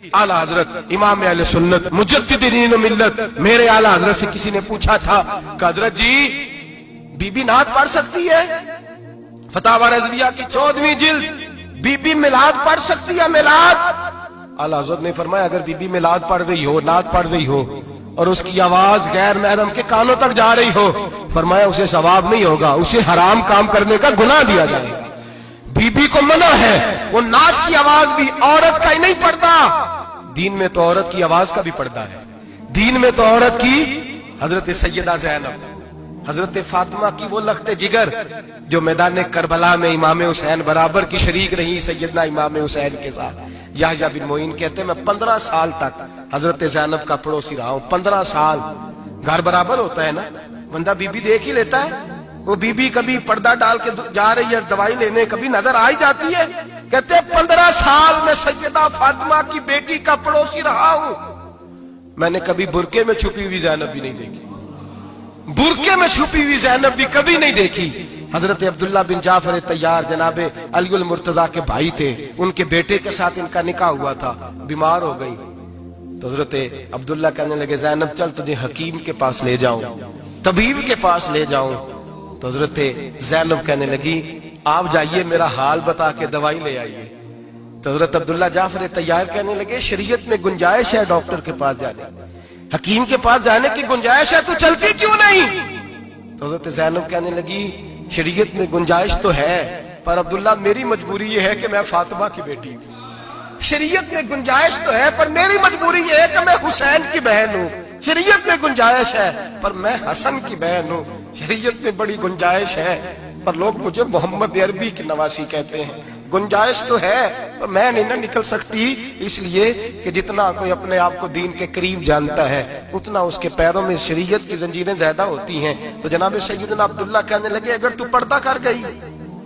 आला हजरत इमाम अहले सुन्नत मुजद्दिदीन मिल्लत मेरे आला हजरत से किसी ने पूछा था कि हजरत जी बीबी नात पढ़ सकती है? फतावा रज़विया की 14वीं जिल्द बीबी मिलाद पढ़ सकती है? मिलाद आला हजरत ने फरमाया अगर बीबी मिलाद पढ़ रही हो, नात पढ़ रही हो और उसकी आवाज गैर महरम के कानों तक जा रही हो, फरमाया उसे सवाब नहीं होगा, उसे हराम काम करने का गुनाह दिया जाएगा। बीबी को मना है, वो नात की आवाज भी औरत का ही नहीं पढ़ता, दीन में तो औरत की आवाज का भी पर्दा है। दीन में तो औरत की हजरत सैयदा ज़ैनब, हजरत फातिमा की वो लख्ते जिगर जो मैदान करबला में इमाम हुसैन बराबर की शरीक रही सैयदना इमाम हुसैन के साथ। याह्या बिन मोइन कहते मैं 15 साल तक हजरत ज़ैनब का पड़ोसी रहा हूं। 15 साल, घर बराबर होता है ना, बंदा बीबी देख ही लेता है। वो बीबी कभी पर्दा डाल के जा रही है दवाई लेने, कभी नजर आ ही जाती है। कहते 15 साल में सैयदा फातिमा की बेटी का पड़ोसी रहा हूं, मैंने कभी बुरके में छुपी हुई ज़ैनब भी नहीं देखी, बुरके में छुपी हुई ज़ैनब भी कभी नहीं देखी। हजरत अब्दुल्ला बिन जाफर तैयार जनाबे अलीउल मुर्तजा के भाई थे, उनके बेटे के साथ इनका निकाह हुआ था, बीमार हो गई तो हजरत अब्दुल्ला कहने लगे ज़ैनब चल तुझे हकीम के पास ले जाऊं, तबीब के पास ले जाऊं। तो हजरत ज़ैनब कहने लगी आप जाइए मेरा हाल बता के दवाई ले आइए। तो हजरत अब्दुल्ला जाफर तैयार कहने लगे शरीयत में गुंजाइश है डॉक्टर के पास जाने, हकीम के पास जाने की गुंजाइश है, तो चलती क्यों नहीं? तो हजरत ज़ैनब कहने लगी शरीयत में गुंजाइश तो है, पर अब्दुल्ला मेरी मजबूरी ये है कि मैं फातिमा की बेटी हूं। शरीयत में गुंजाइश तो है पर मेरी मजबूरी ये है कि मैं हुसैन की बहन हूं। शरीयत में गुंजाइश है पर मैं हसन की बहन हूं। शरीयत में बड़ी गुंजाइश है पर लोग मुझे मोहम्मद अरबी की नवासी कहते हैं। गुंजाइश तो है पर मैं नहीं ना निकल सकती, इसलिए कि जितना कोई अपने आप को दीन के करीब जानता है उतना उसके पैरों में शरीयत की जंजीरें ज्यादा होती हैं। तो जनाब सैयदना अब्दुल्ला कहने लगे अगर तू पर्दा कर गई,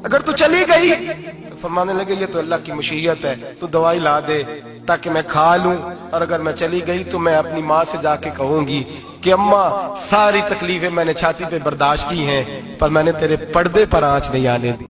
अगर तू चली गई, तो फरमाने लगे ये तो अल्लाह की मशीयत है, तू दवाई ला दे ताकि मैं खा लूं, और अगर मैं चली गई तो मैं अपनी माँ से जाके कहूंगी कि अम्मा सारी तकलीफें मैंने छाती पे बर्दाश्त की हैं पर मैंने तेरे पर्दे पर आंच नहीं आने दी।